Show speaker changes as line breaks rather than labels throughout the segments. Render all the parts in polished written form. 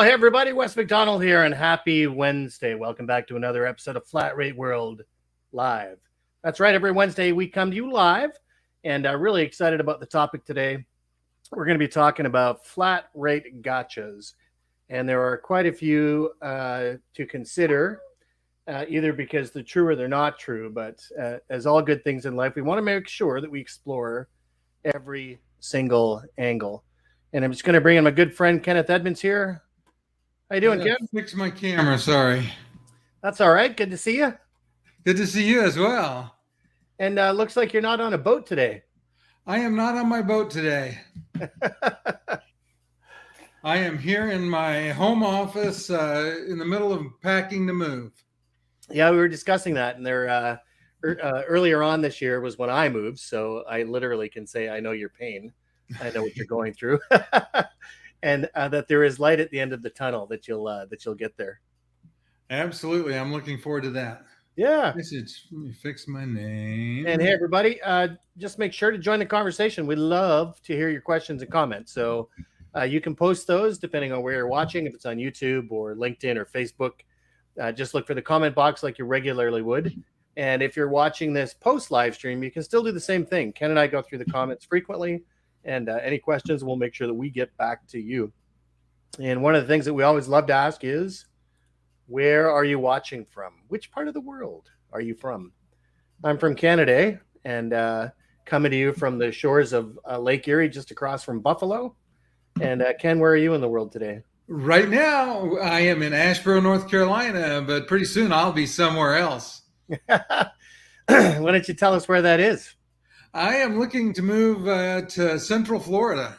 hey everybody, Wes McDonald here, and happy Wednesday. Welcome back to another episode of Flat Rate World Live. That's right, every Wednesday we come to you live, and really excited about the topic today. We're going to be talking about flat rate gotchas, and there are quite a few to consider, either because they're true or they're not true, but as all good things in life, we want to make sure that we explore every single angle. And I'm just going to bring in my good friend Kenneth Edmonds here. How you doing, Ken?
Fix my camera, sorry.
That's all right. Good to see you.
Good to see you as well.
And looks like you're not on a boat today.
I am not on my boat today. I am here in my home office in the middle of packing to move.
Yeah, we were discussing that, and there earlier on this year was when I moved, so I literally can say I know your pain. I know what you're going through, and that there is light at the end of the tunnel that you'll get there.
Absolutely, I'm looking forward to that.
Yeah.
Let me fix my name.
And hey, everybody, just make sure to join the conversation. We'd love to hear your questions and comments. So you can post those depending on where you're watching, if it's on YouTube or LinkedIn or Facebook. Just look for the comment box like you regularly would. And if you're watching this post live stream, you can still do the same thing. Ken and I go through the comments frequently. And any questions, we'll make sure that we get back to you. And one of the things that we always love to ask is, where are you watching from? Which part of the world are you from? I'm from Canada, and coming to you from the shores of Lake Erie, just across from Buffalo. And Ken, where are you in the world today?
Right now, I am in Asheboro, North Carolina, but pretty soon I'll be somewhere else.
Why don't you tell us where that is?
I am looking to move to Central Florida.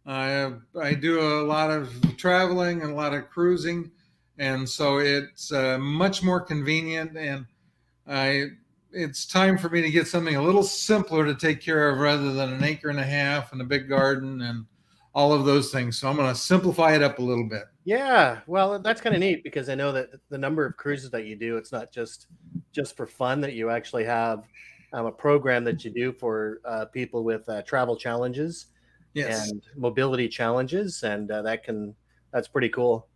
I do a lot of traveling and a lot of cruising, and so it's much more convenient. And it's time for me to get something a little simpler to take care of rather than an acre and a half and a big garden and all of those things. So I'm going to simplify it up a little bit.
Yeah, well, that's kind of neat because I know that the number of cruises that you do, it's not just for fun, that you actually have a program that you do for people with travel challenges,
yes,
and mobility challenges, and that's pretty cool.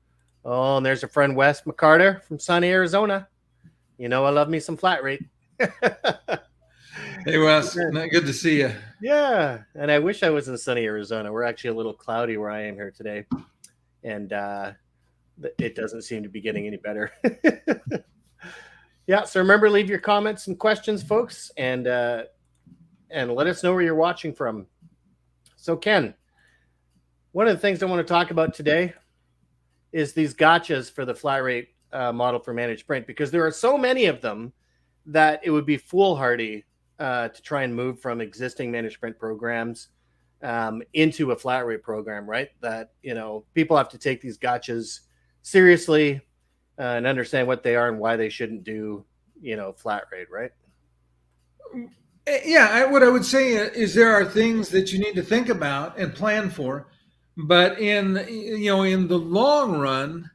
Oh, and there's a friend, Wes McCarter from sunny Arizona. You know, I love me some flat rate.
Hey, Wes, good to see you.
Yeah, and I wish I was in sunny Arizona. We're actually a little cloudy where I am here today, and it doesn't seem to be getting any better. Yeah, so remember, leave your comments and questions, folks, and let us know where you're watching from. So, Ken, one of the things I want to talk about today is these gotchas for the flat rate model for managed print, because there are so many of them that it would be foolhardy to try and move from existing managed print programs into a flat rate program, right? That, you know, people have to take these gotchas seriously and understand what they are and why they shouldn't do, you know, flat rate, right?
Yeah, what I would say is there are things that you need to think about and plan for, but in the long run,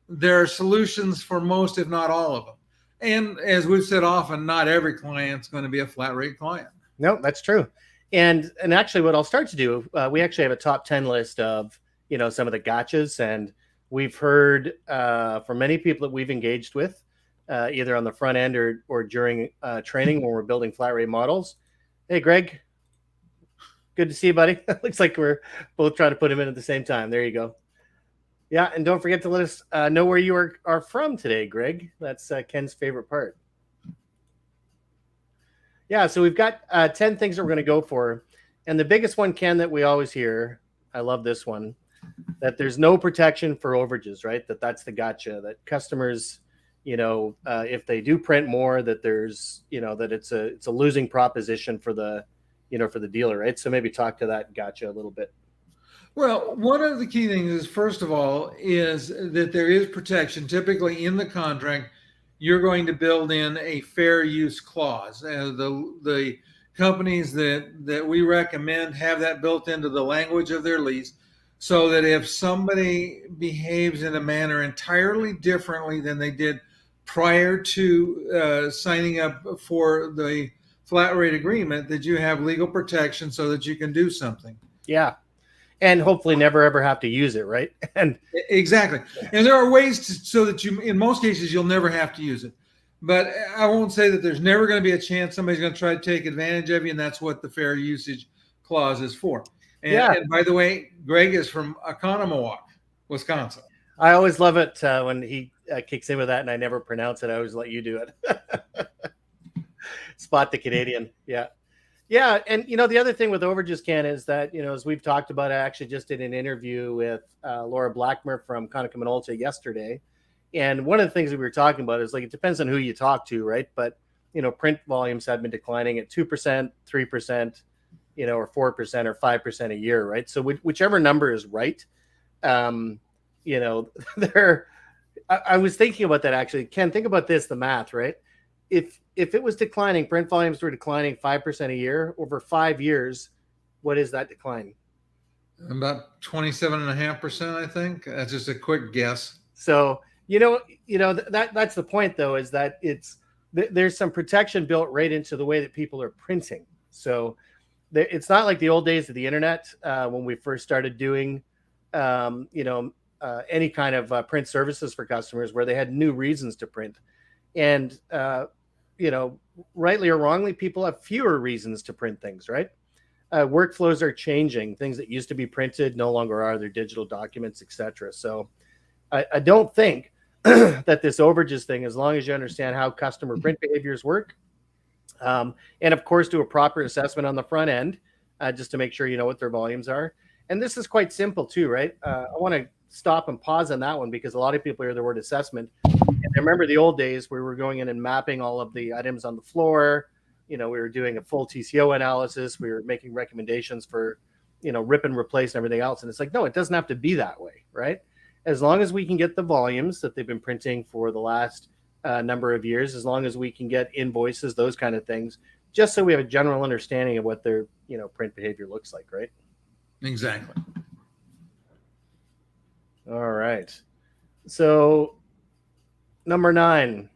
there are solutions for most, if not all of them. And as we've said often, not every client's going to be a flat rate client.
No, that's true. And actually, what I'll start to do, we actually have a top 10 list of, you know, some of the gotchas, and we've heard from many people that we've engaged with, either on the front end or during training when we're building flat rate models. Hey, Greg, good to see you, buddy. Looks like we're both trying to put him in at the same time. There you go. Yeah, and don't forget to let us know where you are from today, Greg. That's Ken's favorite part. Yeah, so we've got 10 things that we're going to go for. And the biggest one, Ken, that we always hear, I love this one, that there's no protection for overages, right? That's the gotcha, that customers, you know, if they do print more, that there's, you know, that it's a losing proposition for the, you know, for the dealer, right? So maybe talk to that gotcha a little bit.
Well, one of the key things is, first of all, is that there is protection. Typically in the contract, you're going to build in a fair use clause. The companies that we recommend have that built into the language of their lease, so that if somebody behaves in a manner entirely differently than they did prior to signing up for the flat rate agreement, that you have legal protection so that you can do something.
Yeah. and hopefully never ever have to use it, right? And
exactly. And there are ways so that you, in most cases, you'll never have to use it. But I won't say that there's never going to be a chance somebody's going to try to take advantage of you, and that's what the fair usage clause is for. And by the way, Greg is from Oconomowoc, Wisconsin.
I always love it when he kicks in with that, and I never pronounce it. I always let you do it. Spot the Canadian. Yeah. Yeah. And, the other thing with overages, Ken, is that, as we've talked about, I actually just did an interview with Laura Blackmer from Conoco Minolta yesterday. And one of the things that we were talking about is, like, it depends on who you talk to, right? But, print volumes have been declining at 2%, 3%, or 4% or 5% a year, right? So whichever number is right, there. I was thinking about that, actually. Ken, think about this, the math, right? If it was declining, print volumes were declining 5% a year over 5 years, what is that decline?
About 27.5%, I think. That's just a quick guess.
So, that's the point, though, is that there's some protection built right into the way that people are printing. So it's not like the old days of the internet when we first started doing, any kind of print services for customers where they had new reasons to print. And, rightly or wrongly, people have fewer reasons to print things, right? Workflows are changing. Things that used to be printed no longer are. They're digital documents, etc. So I don't think that this overages thing, as long as you understand how customer print behaviors work, and of course do a proper assessment on the front end, just to make sure you know what their volumes are. And this is quite simple too, right? I want to stop and pause on that one because a lot of people hear the word assessment. And I remember the old days where we were going in and mapping all of the items on the floor. We were doing a full TCO analysis. We were making recommendations for, rip and replace and everything else. And it's like, no, it doesn't have to be that way, right? As long as we can get the volumes that they've been printing for the last number of years, as long as we can get invoices, those kind of things, just so we have a general understanding of what their, print behavior looks like, right?
Exactly.
All right. So number 9,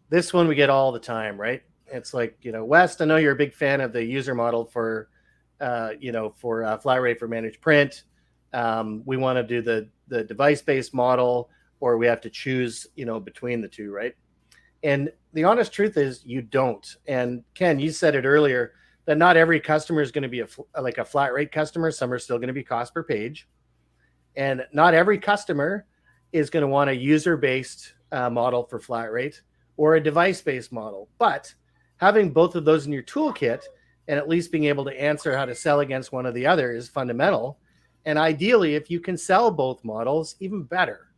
this one we get all the time, right? It's like, West, I know you're a big fan of the user model for, flat rate for managed print. We want to do the device-based model, or we have to choose, between the two, right? And the honest truth is you don't. And Ken, you said it earlier that not every customer is going to be a flat rate customer. Some are still going to be cost per page. And not every customer is going to want a user-based model for flat rate or a device-based model. But having both of those in your toolkit and at least being able to answer how to sell against one or the other is fundamental. And ideally, if you can sell both models, even better.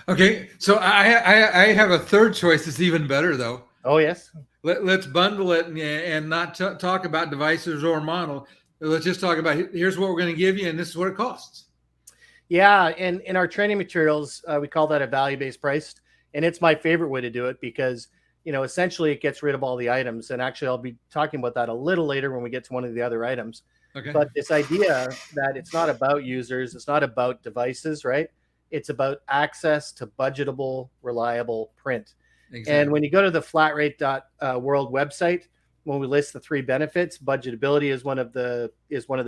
Okay, so I have a third choice that's even better, though.
Oh, yes.
Let's bundle it and not talk about devices or model. Let's just talk about, here's what we're going to give you, and this is what it costs.
Yeah, and in our training materials, we call that a value-based price. And it's my favorite way to do it because, essentially it gets rid of all the items. And actually, I'll be talking about that a little later when we get to one of the other items.
Okay.
But this idea that it's not about users, it's not about devices, right? It's about access to budgetable, reliable print. Exactly. And when you go to the flatrate.world website, when we list the 3 benefits, budgetability is one of the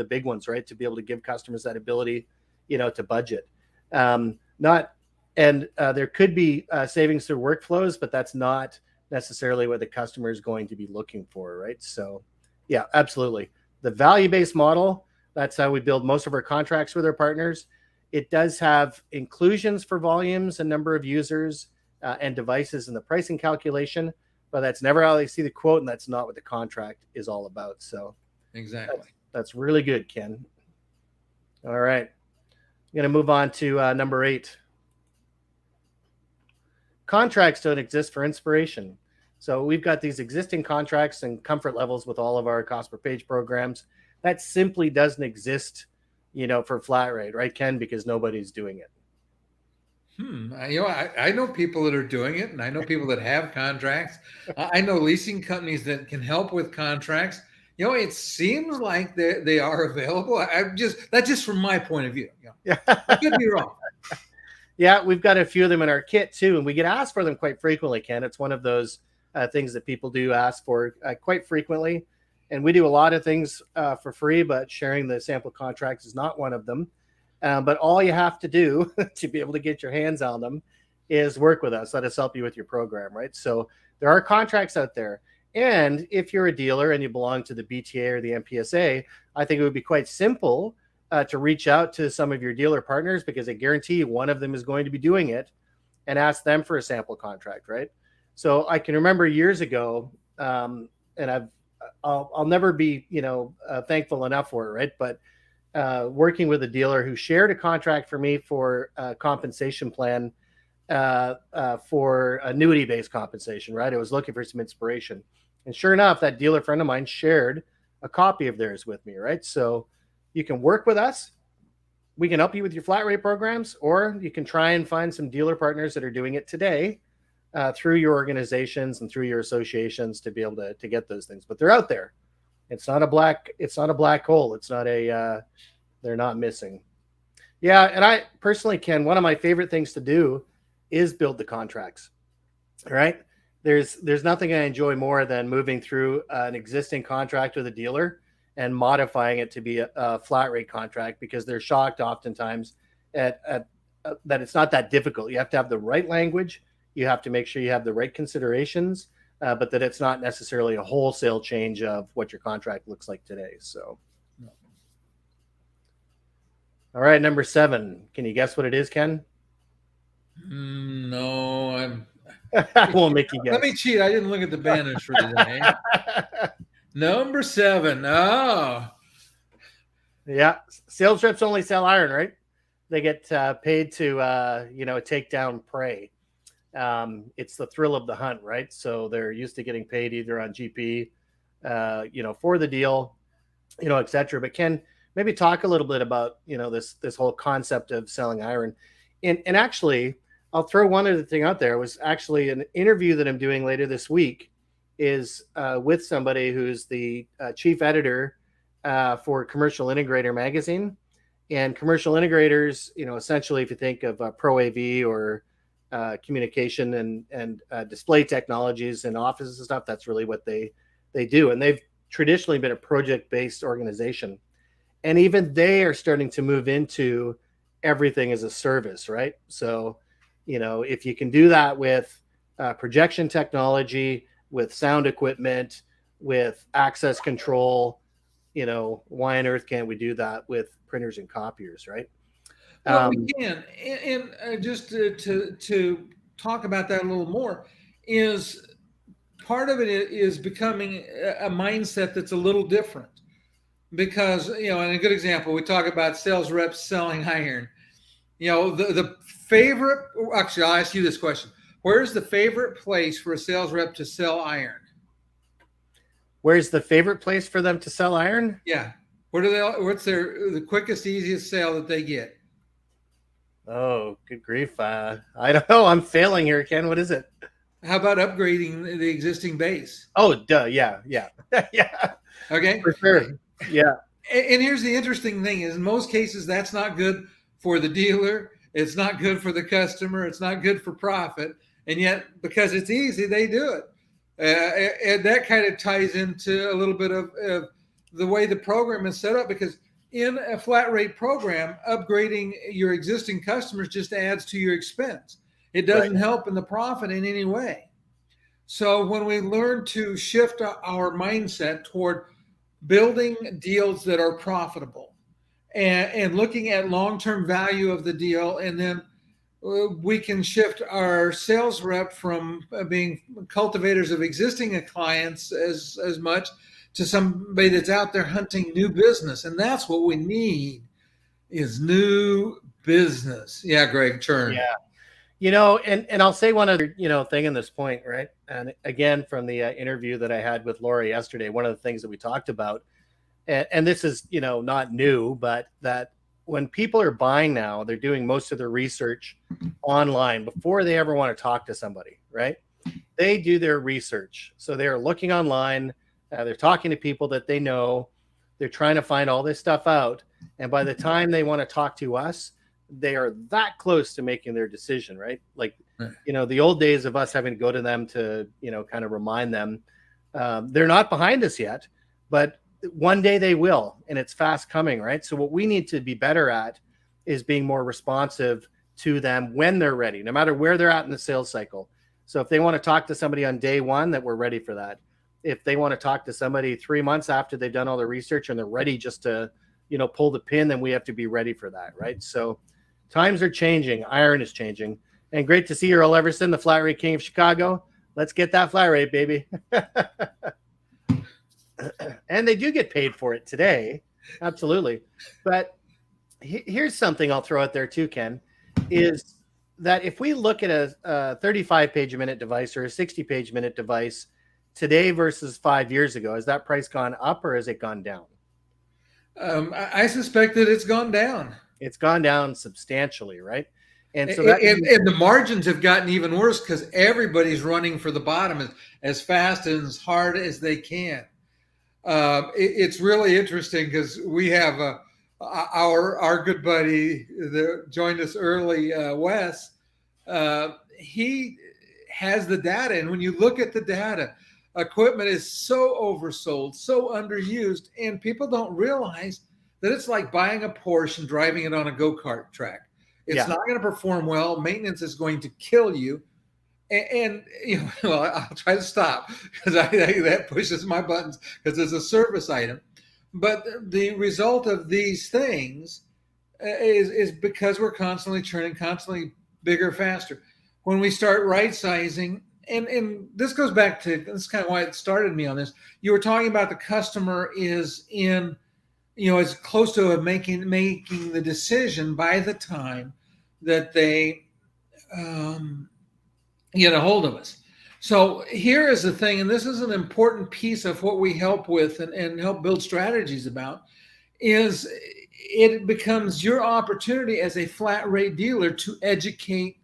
big ones, right? To be able to give customers that ability, to budget. There could be savings through workflows, but that's not necessarily what the customer is going to be looking for, right? So, yeah, absolutely. The value-based model, that's how we build most of our contracts with our partners. It does have inclusions for volumes and number of users and devices in the pricing calculation, but that's never how they see the quote, and that's not what the contract is all about. So
exactly.
That's really good, Ken. All right. I'm going to move on to number 8. Contracts don't exist for inspiration. So we've got these existing contracts and comfort levels with all of our cost per page programs. That simply doesn't exist, for flat rate, right, Ken? Because nobody's doing it.
I know people that are doing it, and I know people that have contracts. I know leasing companies that can help with contracts. It seems like they are available. That's just from my point of view.
Yeah.
I could be wrong.
Yeah, we've got a few of them in our kit too, and we get asked for them quite frequently, Ken. It's one of those things that people do ask for quite frequently. And we do a lot of things for free, but sharing the sample contracts is not one of them. But all you have to do to be able to get your hands on them is work with us. Let us help you with your program, right? So there are contracts out there. And if you're a dealer and you belong to the BTA or the MPSA, I think it would be quite simple to reach out to some of your dealer partners, because I guarantee you one of them is going to be doing it, and ask them for a sample contract, right? So I can remember years ago, and I'll never be, thankful enough for it, right? But working with a dealer who shared a contract for me for a compensation plan, for annuity-based compensation, right? I was looking for some inspiration. And sure enough, that dealer friend of mine shared a copy of theirs with me, right? So you can work with us. We can help you with your flat rate programs, or you can try and find some dealer partners that are doing it today through your organizations and through your associations to be able to get those things. But they're out there. It's not a black hole. It's not they're not missing. Yeah. And I personally, Ken, one of my favorite things to do is build the contracts, right? There's nothing I enjoy more than moving through an existing contract with a dealer and modifying it to be a flat rate contract, because they're shocked oftentimes at that it's not that difficult. You have to have the right language. You have to make sure you have the right considerations, but that it's not necessarily a wholesale change of what your contract looks like today. So, all right, number 7. Can you guess what it is, Ken?
No,
I won't make you guess.
Let me cheat. I didn't look at the banners for today. Number 7. Oh,
yeah. Sales reps only sell iron, right? They get paid to, take down prey. It's the thrill of the hunt, right? So they're used to getting paid either on GP, for the deal, et cetera. But Ken, maybe talk a little bit about, this whole concept of selling iron. And actually, I'll throw one other thing out there. It was actually an interview that I'm doing later this week is with somebody who's the chief editor for Commercial Integrator magazine. And Commercial Integrators, essentially, if you think of Pro AV or communication and display technologies in offices and stuff, that's really what they do. And they've traditionally been a project-based organization. And even they are starting to move into everything as a service, right? So, if you can do that with projection technology, with sound equipment, with access control, why on earth can't we do that with printers and copiers, right?
Well, we can. And just to talk about that a little more, is part of it is becoming a mindset that's a little different. Because, and a good example, we talk about sales reps selling iron. The favorite, actually, I'll ask you this question. Where's the favorite place for a sales rep to sell iron?
Where's the favorite place for them to sell iron?
Yeah. What's the quickest, easiest sale that they get?
Oh, good grief. I don't know. I'm failing here, Ken. What is it?
How about upgrading the existing base?
Oh, duh. Yeah. Yeah. Yeah.
Okay.
For sure. Yeah.
And here's the interesting thing is in most cases, that's not good for the dealer. It's not good for the customer. It's not good for profit. And yet, because it's easy, they do it. And that kind of ties into a little bit of the way the program is set up, because in a flat rate program, upgrading your existing customers just adds to your expense. It doesn't help in the profit in any way. So when we learn to shift our mindset toward building deals that are profitable and looking at long-term value of the deal, and then we can shift our sales rep from being cultivators of existing clients as much to somebody that's out there hunting new business. And that's what we need, is new business. Yeah, Greg, churn.
Yeah. And I'll say one other, thing in this point, right? And again, from the interview that I had with Laura yesterday, one of the things that we talked about, and this is, not new, but that when people are buying now, they're doing most of their research online before they ever want to talk to somebody, right? They do their research. So they're looking online, they're talking to people that they know, they're trying to find all this stuff out. And by the time they want to talk to us, they are that close to making their decision, right? Like, the old days of us having to go to them to, kind of remind them, they're not behind us yet, but one day they will, and it's fast coming, right? So what we need to be better at is being more responsive to them when they're ready, no matter where they're at in the sales cycle. So if they want to talk to somebody on day one, that we're ready for that. If they want to talk to somebody 3 months after they've done all the research and they're ready just to, pull the pin, then we have to be ready for that, right? So times are changing. Iron is changing. And great to see you, Earl Everson, the flat rate king of Chicago. Let's get that flat rate, baby. And they do get paid for it today. Absolutely. But here's something I'll throw out there too, Ken, is that if we look at a 35 page a minute device or a 60 page a minute device today versus 5 years ago, has that price gone up or has it gone down?
I suspect that it's gone down.
It's gone down substantially, right?
And so and the margins have gotten even worse because everybody's running for the bottom as fast and as hard as they can. It's really interesting because we have our good buddy that joined us early, Wes. He has the data, and when you look at the data, equipment is so oversold, so underused, and people don't realize that it's like buying a Porsche and driving it on a go-kart track. It's not going to perform well. Maintenance is going to kill you. And well, I'll try to stop because that pushes my buttons because it's a service item. But the result of these things is because we're constantly churning, constantly bigger, faster. When we start right sizing, and this goes back to, this is kind of why it started me on this. You were talking about the customer is in, as close to making the decision by the time that they get a hold of us. So here is the thing, and this is an important piece of what we help with and help build strategies about, is it becomes your opportunity as a flat rate dealer to educate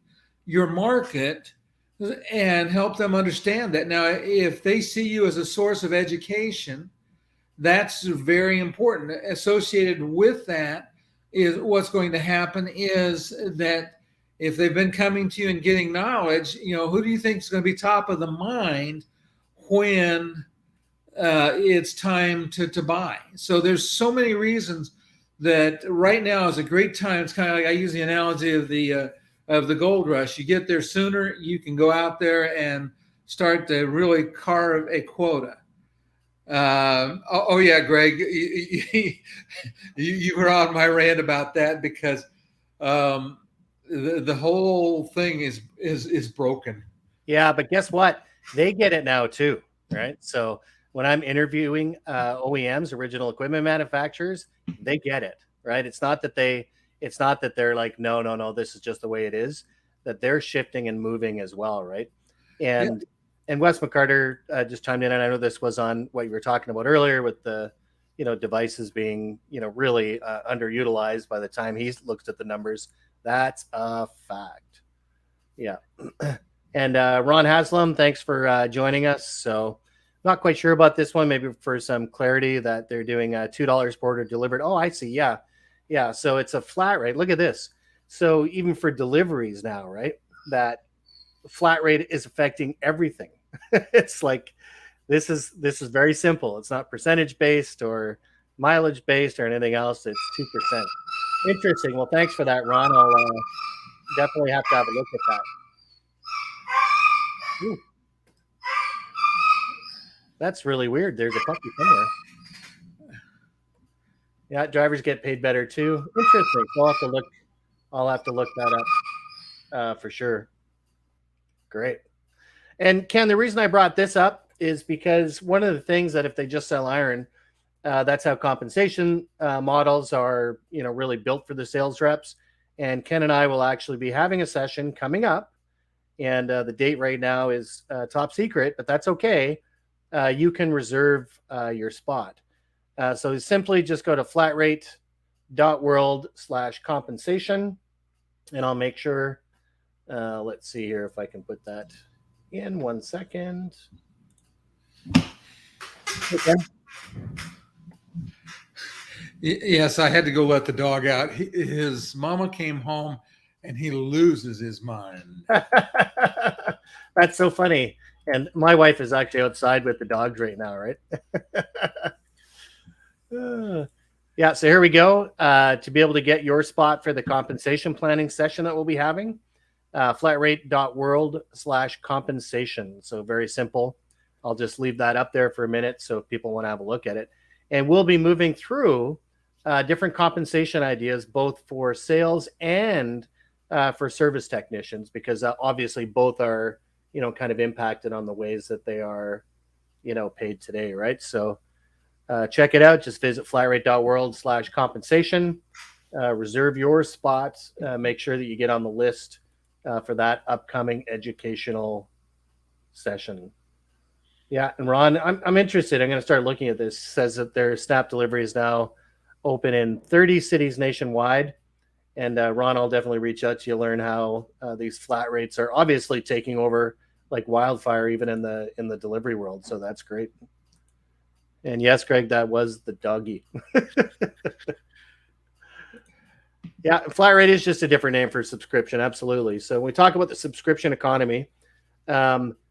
your market and help them understand that. Now, if they see you as a source of education, that's very important. Associated with that is what's going to happen is that if they've been coming to you and getting knowledge, who do you think is going to be top of the mind when it's time to buy? So there's so many reasons that right now is a great time. It's kind of like, I use the analogy of the gold rush. You get there sooner, you can go out there and start to really carve a quota. Yeah, Greg, you were on my rant about that because the whole thing is broken.
Yeah, but guess what? They get it now too, right? So when I'm interviewing OEMs, original equipment manufacturers, they get it, right? It's not that they're like, no, this is just the way it is. That they're shifting and moving as well, right? And Wes McCarter just chimed in, and I know this was on what you were talking about earlier with the devices being really underutilized by the time he looks at the numbers. That's a fact. Yeah. And Ron Haslam, thanks for joining us. So not quite sure about this one. Maybe for some clarity that they're doing $2 per order delivered. Oh, I see. Yeah. Yeah. So it's a flat rate. Look at this. So even for deliveries now, right, that flat rate is affecting everything. It's like, this is very simple. It's not percentage based or mileage based or anything else. It's 2%. Interesting. Well, thanks for that, Ron. I'll definitely have to have a look at that. Ooh. That's really weird. There's a puppy somewhere. Yeah, drivers get paid better too. Interesting. I'll have to look that up for sure. Great. And Ken, the reason I brought this up is because one of the things that if they just sell iron, that's how compensation models are, really built for the sales reps. And Ken and I will actually be having a session coming up. And the date right now is top secret, but that's okay. You can reserve your spot. So simply just go to flatrate.world/compensation. And I'll make sure, let's see here if I can put that in 1 second. Okay.
Yes, I had to go let the dog out. His mama came home and he loses his mind.
That's so funny. And my wife is actually outside with the dogs right now, right? Yeah, so here we go. To be able to get your spot for the compensation planning session that we'll be having, flatrate.world/compensation. So very simple. I'll just leave that up there for a minute so if people want to have a look at it. And we'll be moving through different compensation ideas, both for sales and for service technicians, because obviously both are, kind of impacted on the ways that they are, paid today, right? So check it out. Just visit flatrate.world/compensation. Reserve your spot. Make sure that you get on the list for that upcoming educational session. Yeah, and Ron, I'm interested. I'm going to start looking at this. It says that their SNAP delivery is now open in 30 cities nationwide. And Ron, I'll definitely reach out to you, learn how these flat rates are obviously taking over like wildfire, even in the delivery world. So that's great. And yes, Greg, that was the doggy. Yeah, flat rate is just a different name for subscription. Absolutely. So when we talk about the subscription economy,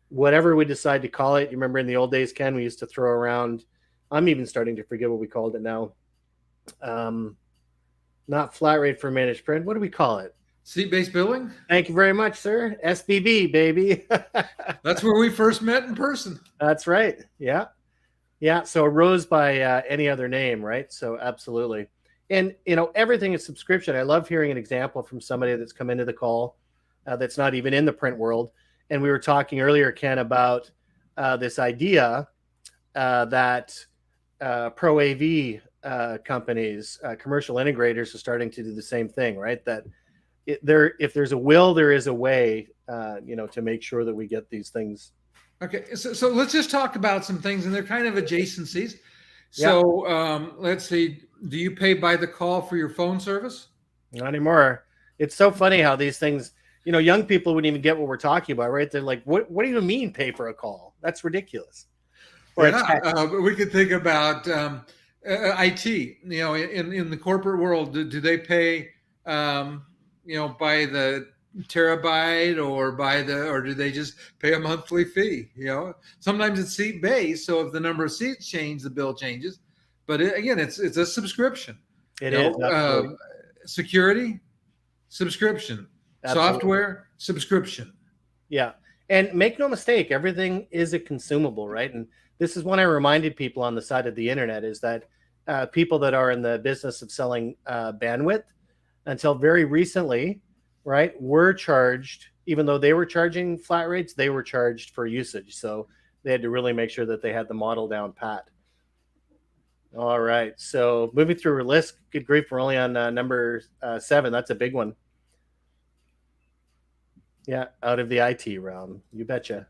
whatever we decide to call it, you remember in the old days, Ken, we used to throw around, I'm even starting to forget what we called it now. Not flat rate for managed print. What do we call it?
Seat-based billing?
Thank you very much, sir. SBB, baby.
That's where we first met in person.
That's right. Yeah. Yeah. So it rose by any other name, right? So absolutely. And, everything is subscription. I love hearing an example from somebody that's come into the call that's not even in the print world. And we were talking earlier, Ken, about this idea that Pro AV companies, commercial integrators are starting to do the same thing, right? That if there's a will, there is a way, to make sure that we get these things.
Okay, so let's just talk about some things, and they're kind of adjacencies. So let's see. Do you pay by the call for your phone service?
Not anymore. It's so funny how these things, young people wouldn't even get what we're talking about, right? They're like, what do you mean pay for a call? That's ridiculous.
Or we could think about IT. In the corporate world, do they pay, by the terabyte or do they just pay a monthly fee? Sometimes it's seat based. So if the number of seats change, the bill changes. But again, it's a subscription.
It is.
Security, subscription. Absolutely. Software, subscription.
Yeah. And make no mistake, everything is a consumable, right? And this is when I reminded people on the side of the internet is that people that are in the business of selling bandwidth until very recently, right, were charged, even though they were charging flat rates, they were charged for usage. So they had to really make sure that they had the model down pat. All right. So moving through our list, good grief, we're only on number 7. That's a big one. Yeah, out of the IT realm. You betcha.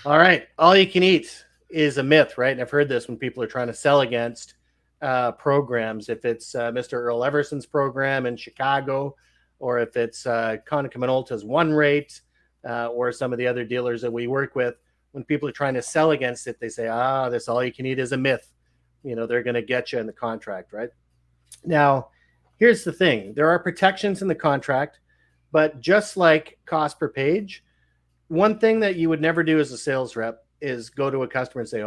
All right. All you can eat is a myth, right? And I've heard this when people are trying to sell against programs. If it's Mr. Earl Everson's program in Chicago, or if it's Konica Minolta's One Rate, or some of the other dealers that we work with, when people are trying to sell against it, they say, this all you can eat is a myth. They're going to get you in the contract, right? Now, here's the thing. There are protections in the contract, but just like cost per page, one thing that you would never do as a sales rep is go to a customer and say,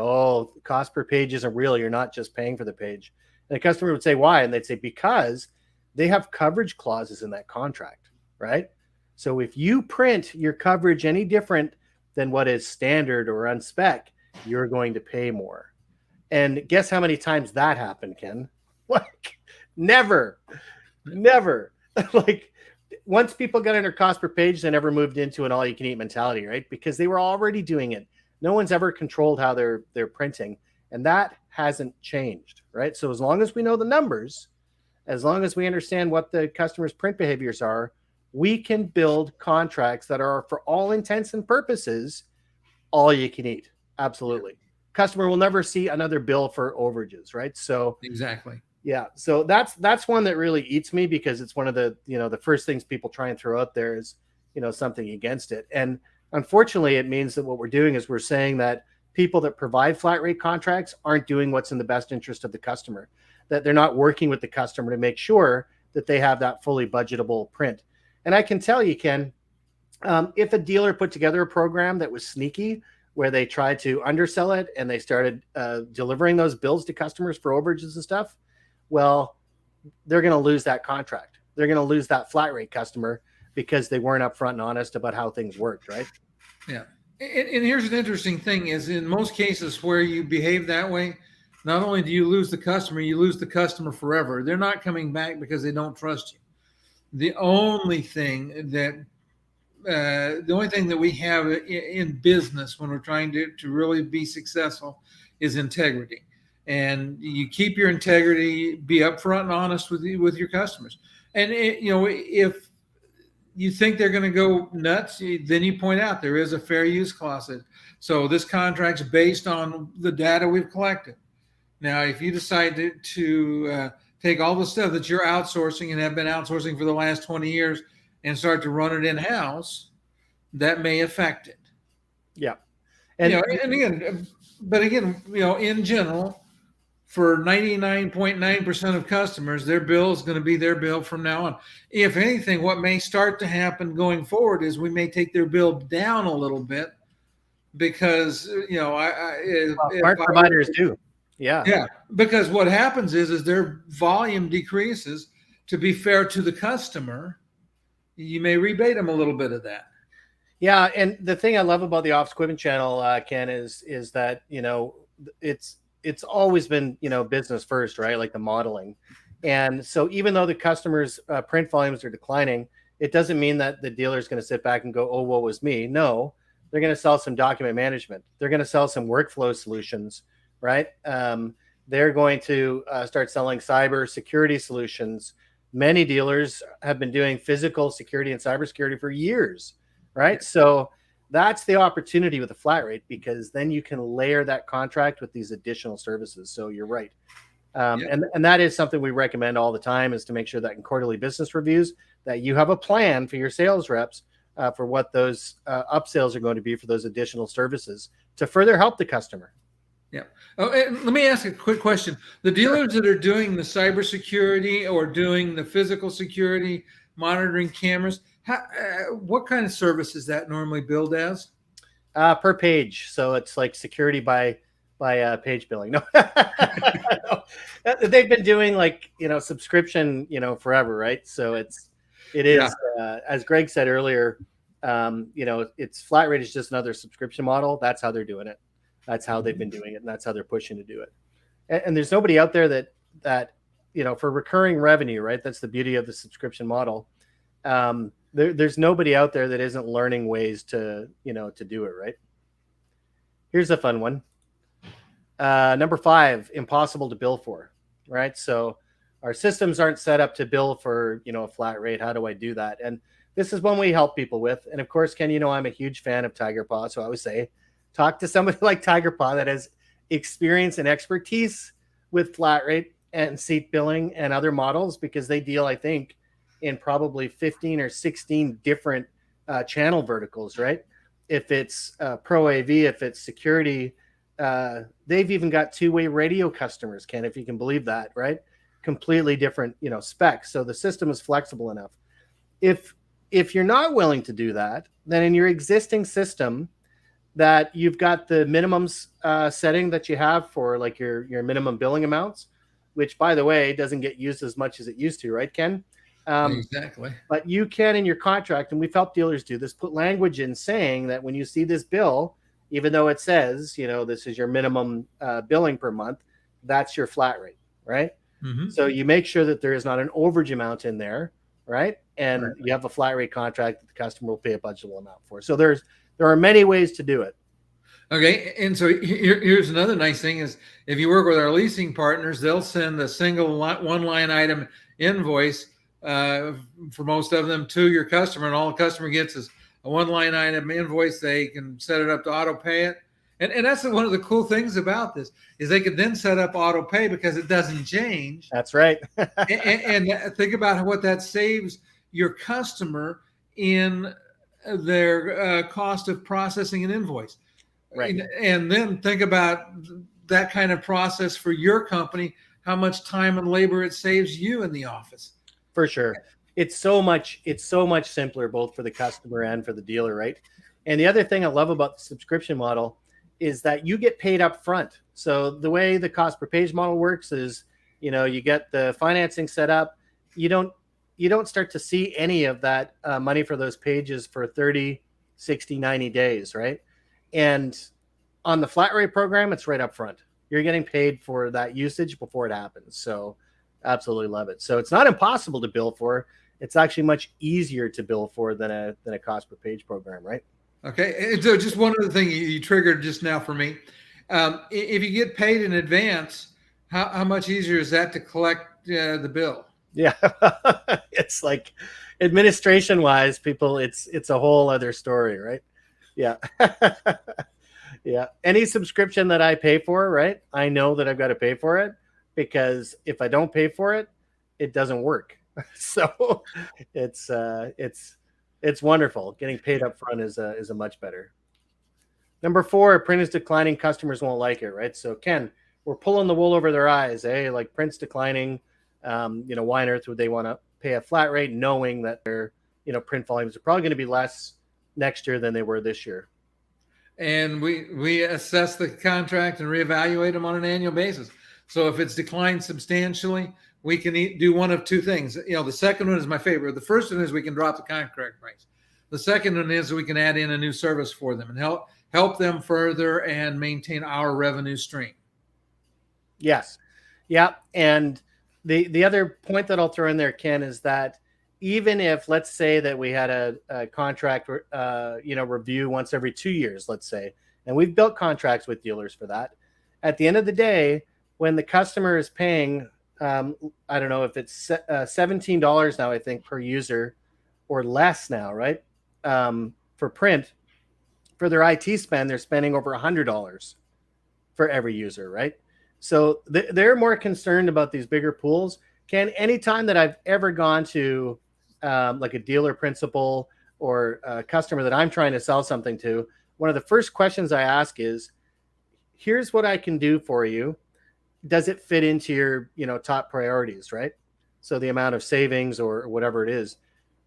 cost per page isn't real. You're not just paying for the page. And the customer would say, why? And they'd say, because they have coverage clauses in that contract, right? So if you print your coverage any different than what is standard or unspec, you're going to pay more. And guess how many times that happened, Ken? Like, never. Like, once people got under cost per page, they never moved into an all-you-can-eat mentality, right? Because they were already doing it. No one's ever controlled how they're printing, and that hasn't changed, right? So as long as we know the numbers, as long as we understand what the customer's print behaviors are, we can build contracts that are, for all intents and purposes, all you can eat. Absolutely. Customer will never see another bill for overages, right? So
exactly.
Yeah. So that's one that really eats me, because it's one of the, the first things people try and throw out there is, something against it. And unfortunately, it means that what we're doing is we're saying that people that provide flat rate contracts aren't doing what's in the best interest of the customer, that they're not working with the customer to make sure that they have that fully budgetable print. And I can tell you, Ken, if a dealer put together a program that was sneaky, where they tried to undersell it and they started delivering those bills to customers for overages and stuff. Well, they're going to lose that contract. They're going to lose that flat rate customer because they weren't upfront and honest about how things worked, right?
Yeah. And here's an interesting thing is in most cases where you behave that way, not only do you lose the customer forever. They're not coming back because they don't trust you. The only thing that we have in business when we're trying to really be successful is integrity. And you keep your integrity, be upfront and honest with your customers. And if you think they're going to go nuts, then you point out there is a fair use clause. So this contract's based on the data we've collected. Now, if you decide to take all the stuff that you're outsourcing and have been outsourcing for the last 20 years and start to run it in-house, that may affect it.
Yeah.
And again, in general, for 99.9% of customers, their bill is going to be their bill from now on. If anything, what may start to happen going forward is we may take their bill down a little bit because,
smart providers do.
Yeah. Because what happens is their volume decreases. To be fair to the customer, you may rebate them a little bit of that.
Yeah. And the thing I love about the Office Equipment channel, Ken, is that, it's always been, business first, right? Like the modeling. And so even though the customers' print volumes are declining, it doesn't mean that the dealer is going to sit back and go, oh, woe was me. No, they're going to sell some document management. They're going to sell some workflow solutions, right? They're going to start selling cyber security solutions. Many dealers have been doing physical security and cybersecurity for years, right? So that's the opportunity with a flat rate, because then you can layer that contract with these additional services. So you're right. And that is something we recommend all the time, is to make sure that in quarterly business reviews that you have a plan for your sales reps for what those upsells are going to be for those additional services to further help the customer.
Yeah. Oh, and let me ask a quick question. The dealers that are doing the cybersecurity or doing the physical security, monitoring cameras, what kind of service is that normally billed as?
Per page. So it's like security by page billing. No, they've been doing subscription, forever, right? So it is as Greg said earlier, it's flat rate is just another subscription model. That's how they're doing it. That's how they've been doing it, and that's how they're pushing to do it. And there's nobody out there that for recurring revenue, right? That's the beauty of the subscription model. There's nobody out there that isn't learning ways to do it, right? Here's a fun one. Number 5, impossible to bill for, right? So our systems aren't set up to bill for, a flat rate. How do I do that? And this is one we help people with. And of course, Ken, I'm a huge fan of TigerPaw. So I always say, talk to somebody like TigerPaw that has experience and expertise with flat rate and seat billing and other models, because they deal, I think, in probably 15 or 16 different channel verticals, right? If it's Pro AV, if it's security, they've even got two-way radio customers, Ken, if you can believe that, right? Completely different, specs. So the system is flexible enough. If you're not willing to do that, then in your existing system, that you've got the minimums setting that you have for like your minimum billing amounts, which, by the way, doesn't get used as much as it used to, right, Ken?
Exactly.
But you can, in your contract, and we've helped dealers do this, put language in saying that when you see this bill, even though it says, this is your minimum billing per month, that's your flat rate, right? Mm-hmm. So you make sure that there is not an overage amount in there, right? And you have a flat rate contract that the customer will pay a budgetable amount for. So there are many ways to do it.
Okay. And so here's another nice thing is, if you work with our leasing partners, they'll send a single one line item invoice for most of them to your customer, and all the customer gets is a one line item invoice. They can set it up to auto pay it. And that's one of the cool things about this is they could then set up auto pay because it doesn't change.
That's right.
and think about what that saves your customer in their cost of processing an invoice.
Right.
And then think about that kind of process for your company, how much time and labor it saves you in the office.
For sure. It's so much simpler, both for the customer and for the dealer, right? And the other thing I love about the subscription model is that you get paid up front. So the way the cost per page model works is, you get the financing set up. You don't start to see any of that money for those pages for 30, 60, 90 days, right? And on the flat rate program, it's right up front. You're getting paid for that usage before it happens. So absolutely love it. So it's not impossible to bill for. It's actually much easier to bill for than a cost per page program, right?
Okay. And so just one other thing you triggered just now for me. If you get paid in advance, how much easier is that to collect the bill?
Yeah. It's like administration wise, people, it's a whole other story, right? Yeah. Yeah. Any subscription that I pay for, right? I know that I've got to pay for it, because if I don't pay for it, it doesn't work. So it's wonderful. Getting paid up front is a much better. Number 4, print is declining. Customers won't like it, right? So Ken, we're pulling the wool over their eyes. Like print's declining. Why on earth would they want to pay a flat rate knowing that their, print volumes are probably going to be less next year than they were this year?
And we assess the contract and reevaluate them on an annual basis. So if it's declined substantially, we can do one of two things. The second one is my favorite. The first one is we can drop the contract price. The second one is we can add in a new service for them and help them further and maintain our revenue stream.
Yes. Yeah. And the other point that I'll throw in there, Ken, is that even if, let's say that we had a contract, review once every 2 years, let's say, and we've built contracts with dealers for that. At the end of the day, when the customer is paying, I don't know if it's $17 now, I think, per user or less now, right? For print, for their IT spend, they're spending over $100 for every user, right? So they're more concerned about these bigger pools. Ken, anytime that I've ever gone to like a dealer principal or a customer that I'm trying to sell something to, one of the first questions I ask is, here's what I can do for you. Does it fit into your, top priorities, right? So the amount of savings or whatever it is.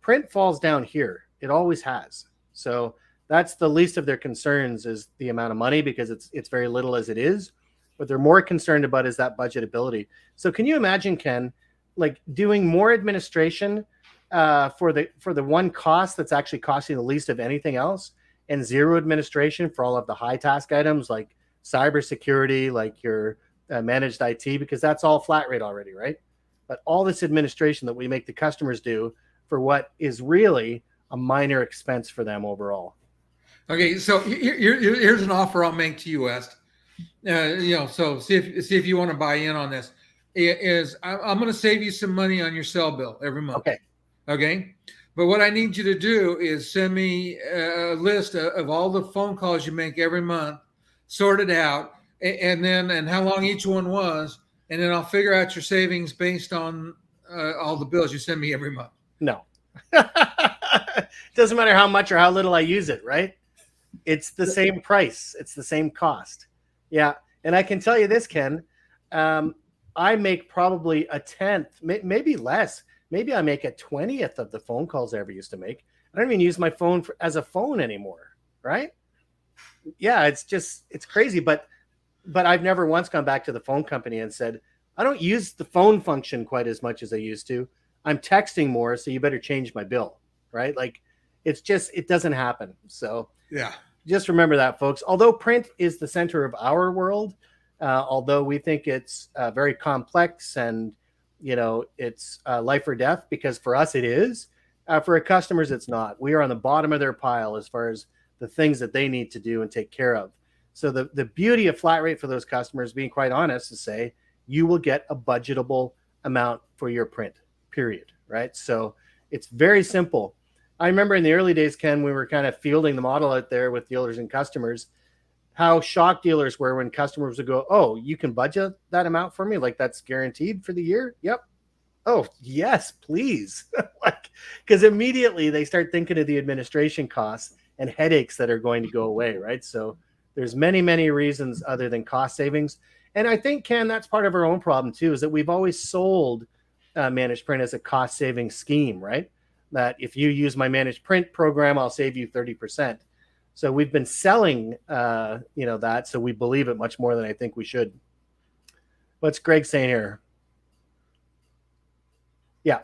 Print falls down here. It always has. So that's the least of their concerns, is the amount of money, because it's very little as it is. What they're more concerned about is that budgetability. So can you imagine, Ken, like doing more administration for the one cost that's actually costing the least of anything else, and zero administration for all of the high task items like cybersecurity, like your managed IT, because that's all flat rate already, right? But all this administration that we make the customers do for what is really a minor expense for them overall.
Okay, so here's an offer I'll make to you, West. So see if you want to buy in on this. I'm going to save you some money on your cell bill every month. Okay. But what I need you to do is send me a list of all the phone calls you make every month, sort it out, and how long each one was, and then I'll figure out your savings based on all the bills you send me every month.
No. Doesn't matter how much or how little I use it, right? It's the same price. It's the same cost. Yeah. And I can tell you this, Ken, I make probably a 10th, maybe less. Maybe I make a 20th of the phone calls I ever used to make. I don't even use my phone as a phone anymore, right? Yeah, it's crazy. But I've never once gone back to the phone company and said, I don't use the phone function quite as much as I used to. I'm texting more, so you better change my bill, right? Like, it doesn't happen. So
yeah,
just remember that, folks. Although print is the center of our world, although we think it's very complex and, it's life or death, because for us it is. For our customers, it's not. We are on the bottom of their pile as far as the things that they need to do and take care of. So the beauty of flat rate for those customers, being quite honest, is say you will get a budgetable amount for your print, period, right? So it's very simple. I remember in the early days, Ken, we were kind of fielding the model out there with dealers and customers, how shocked dealers were when customers would go, oh, you can budget that amount for me? Like, that's guaranteed for the year? Yep. Oh, yes, please. Because immediately they start thinking of the administration costs and headaches that are going to go away, right? So there's many, many reasons other than cost savings. And I think, Ken, that's part of our own problem too, is that we've always sold managed print as a cost saving scheme, right? That if you use my managed print program, I'll save you 30%. So we've been selling, that. So we believe it much more than I think we should. What's Greg saying here? Yeah.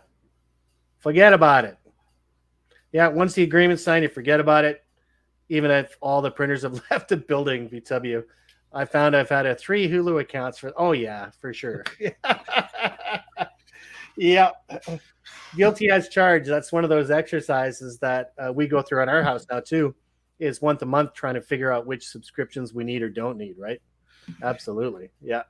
Forget about it. Yeah. Once the agreement's signed, you forget about it. Even if all the printers have left the building, VW. I found I've had 3 Hulu accounts for, oh yeah, for sure. Yeah. Guilty as charged. That's one of those exercises that we go through at our house now too, is once a month trying to figure out which subscriptions we need or don't need, right? Absolutely. Yeah.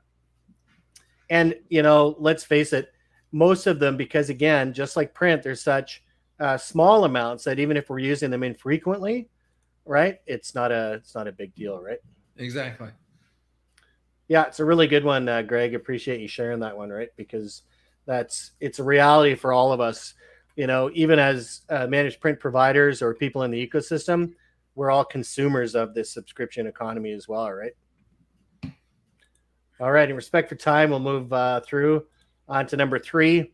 And, let's face it, most of them, because again, just like print, there's such small amounts that even if we're using them infrequently, right, it's not a big deal, right?
Exactly.
Yeah, it's a really good one, Greg. Appreciate you sharing that one, right? Because it's a reality for all of us. Even as managed print providers or people in the ecosystem, we're all consumers of this subscription economy as well, right? All right. In respect for time, we'll move through on to number 3.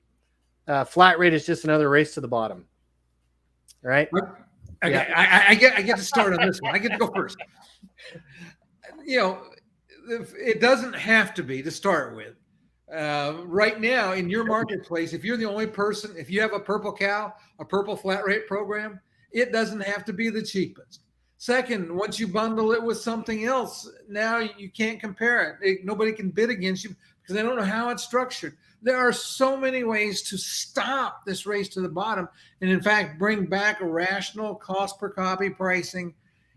Flat rate is just another race to the bottom, right?
Okay, yeah. I get to start on this one. I get to go first. It doesn't have to be to start with. Right now in your marketplace, if you're the only person, if you have a purple cow, a purple flat rate program, it doesn't have to be the cheapest. Second, once you bundle it with something else, now you can't compare it. Nobody can bid against you because they don't know how it's structured. There are so many ways to stop this race to the bottom and, in fact, bring back a rational cost per copy pricing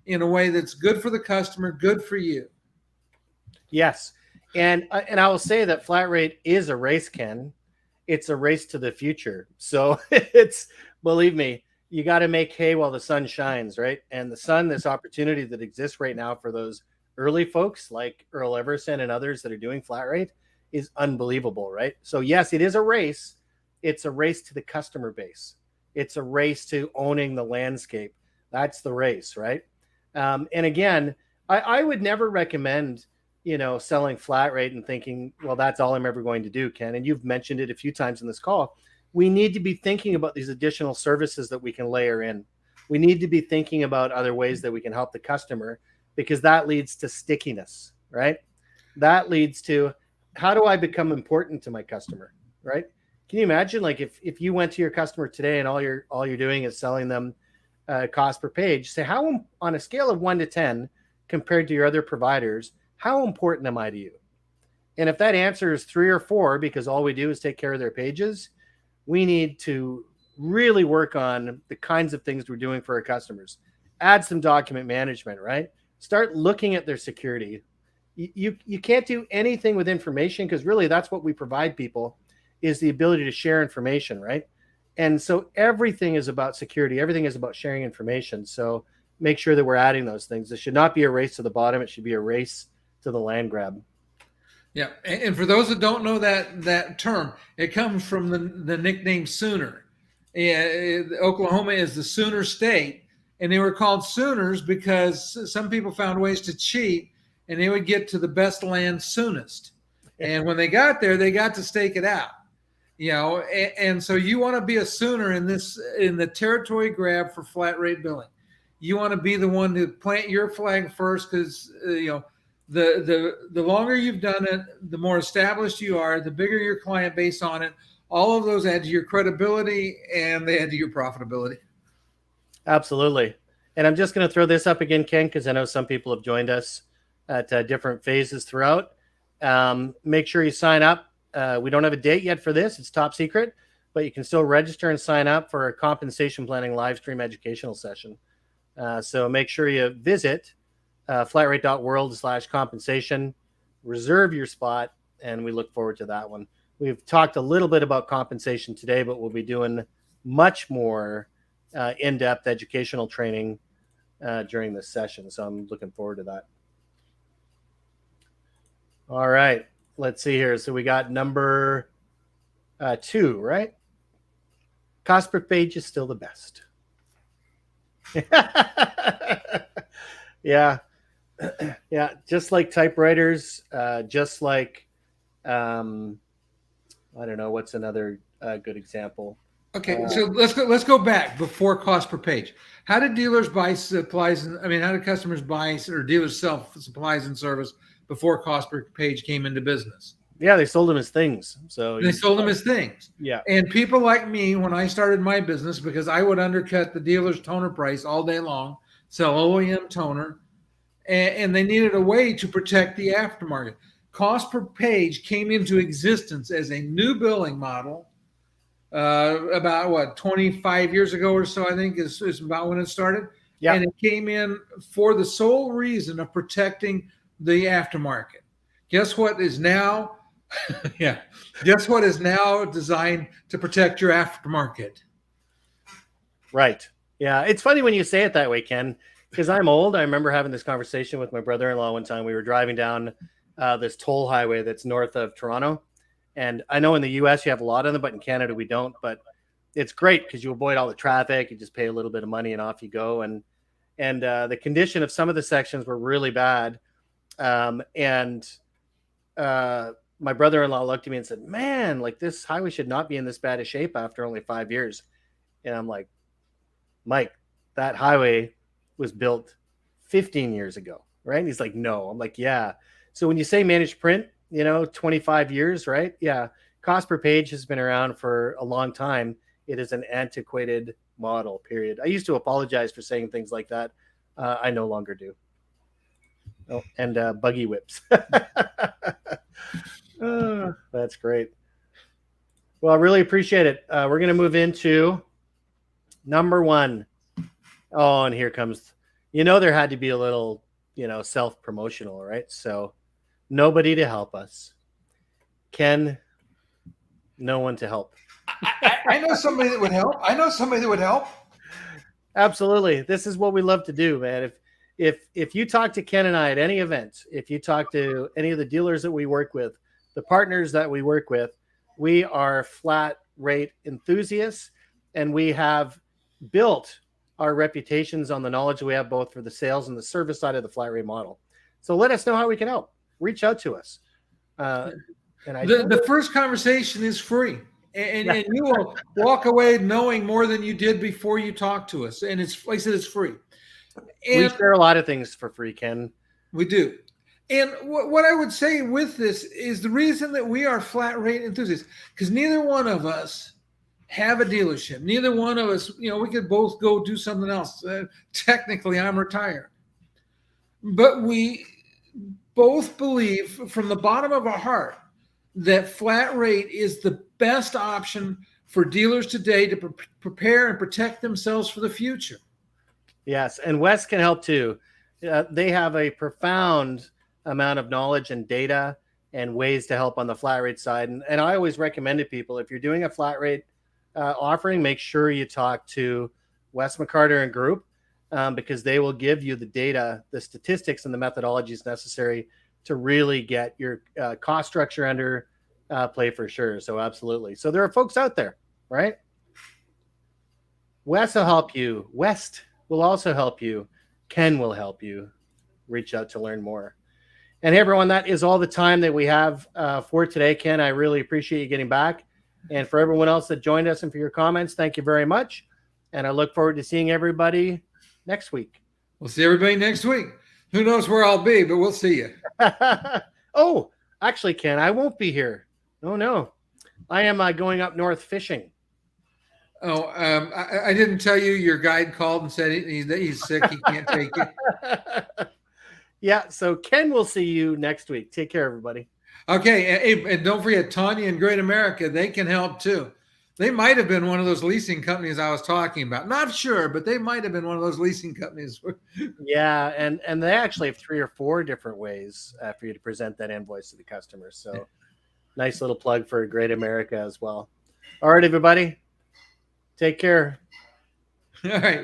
in a way that's good for the customer, good for you.
Yes. And I will say that flat rate is a race, Ken. It's a race to the future. So believe me, you got to make hay while the sun shines, right? And this opportunity that exists right now for those early folks like Earl Everson and others that are doing flat rate is unbelievable, right? So yes, it is a race. It's a race to the customer base. It's a race to owning the landscape. That's the race, right? And again, I would never recommend, selling flat rate and thinking, well, that's all I'm ever going to do, Ken. And you've mentioned it a few times in this call. We need to be thinking about these additional services that we can layer in. We need to be thinking about other ways that we can help the customer, because that leads to stickiness, right? That leads to, how do I become important to my customer, right? Can you imagine, like, if you went to your customer today and all you're doing is selling them cost per page, say, how, on a scale of 1 to 10 compared to your other providers, how important am I to you? And if that answer is 3 or 4, because all we do is take care of their pages, we need to really work on the kinds of things we're doing for our customers. Add some document management, right? Start looking at their security. You can't do anything with information, because really that's what we provide people, is the ability to share information, right? And so everything is about security. Everything is about sharing information. So make sure that we're adding those things. It should not be a race to the bottom. It should be a race to the land grab.
Yeah, and for those that don't know that term, it comes from the nickname Sooner. Oklahoma is the Sooner State, and they were called Sooners because some people found ways to cheat, and they would get to the best land soonest. And when they got there, they got to stake it out. And so you want to be a Sooner in the territory grab for flat rate billing. You want to be the one to plant your flag first, because the longer you've done it, the more established you are, the bigger your client base on it. All of those add to your credibility, and they add to your profitability.
Absolutely. And I'm just going to throw this up again, Ken, because I know some people have joined us at different phases throughout. Make sure you sign up. We don't have a date yet for this. It's top secret, but you can still register and sign up for a compensation planning live stream educational session. So make sure you visit flatrate.world/compensation, reserve your spot, and we look forward to that one. We've talked a little bit about compensation today, but we'll be doing much more in-depth educational training during this session. So I'm looking forward to that. All right, let's see here. So we got number 2, right? Cost per page is still the best. Yeah. Yeah. Just like typewriters, just like, I don't know, what's another good example?
Okay, so let's go back before cost per page. How did dealers buy supplies? How did customers buy or dealers sell supplies and service before cost per page came into business?
Yeah, they sold them as things. So
They sold them as things.
Yeah.
And people like me, when I started my business, because I would undercut the dealer's toner price all day long, sell OEM toner, and they needed a way to protect the aftermarket. Cost per page came into existence as a new billing model about 25 years ago or so, I think is about when it started.
Yeah.
And it came in for the sole reason of protecting the aftermarket. Guess what is now? Yeah. Guess what is now designed to protect your aftermarket?
Right. Yeah. It's funny when you say it that way, Ken, because I'm old. I remember having this conversation with my brother-in-law one time. We were driving down this toll highway that's north of Toronto. And I know in the US you have a lot of them, but in Canada we don't. But it's great because you avoid all the traffic. You just pay a little bit of money and off you go. And the condition of some of the sections were really bad. My brother-in-law looked at me and said, "Man, like this highway should not be in this bad a shape after only 5 years." And I'm like, "Mike, that highway was built 15 years ago, right?" And he's like, "No." I'm like, "Yeah." So when you say managed print, 25 years, right? Yeah. Cost per page has been around for a long time. It is an antiquated model, period. I used to apologize for saying things like that. I no longer do. Oh, and buggy whips. That's great. Well, I really appreciate it. We're going to move into number one. Oh, and here comes, there had to be a little, self-promotional, right? So nobody to help us. Ken, no one to help.
I know somebody that would help.
Absolutely. This is what we love to do, man. If you talk to Ken and I at any event, if you talk to any of the dealers that we work with, the partners that we work with, we are flat rate enthusiasts, and we have built our reputations on the knowledge we have both for the sales and the service side of the flat rate model. So let us know how we can help. Reach out to us.
The first conversation is free, and you will walk away knowing more than you did before you talk to us. And it's, like I said, it's free. And
we share a lot of things for free, Ken.
We do. And what I would say with this is the reason that we are flat rate enthusiasts, because neither one of us have a dealership. Neither one of us, we could both go do something else. Technically, I'm retired. But we both believe from the bottom of our heart that flat rate is the best option for dealers today to prepare and protect themselves for the future.
Yes, and Wes can help too. They have a profound amount of knowledge and data and ways to help on the flat rate side. And I always recommend to people, if you're doing a flat rate offering, make sure you talk to Wes McCarter and group, because they will give you the data, the statistics, and the methodologies necessary to really get your cost structure under play for sure. So absolutely. So there are folks out there, right? Wes will help you. West will also help you. Ken will help you. Reach out to learn more. And hey, everyone, that is all the time that we have for today. Ken, I really appreciate you getting back. And for everyone else that joined us and for your comments, thank you very much. And I look forward to seeing everybody next week.
We'll see everybody next week. Who knows where I'll be, but we'll see you.
Oh, actually, Ken, I won't be here. Oh, no. I am going up north fishing.
Oh, I didn't tell you your guide called and said he's sick. He can't take it.
Yeah, so Ken will see you next week. Take care, everybody.
Okay, and don't forget, Tanya and Great America, they can help too. They might have been one of those leasing companies I was talking about. Not sure, but they might have been one of those leasing companies.
Yeah, and they actually have 3 or 4 different ways for you to present that invoice to the customer. So nice little plug for Great America as well. All right, everybody. Take care.
All right.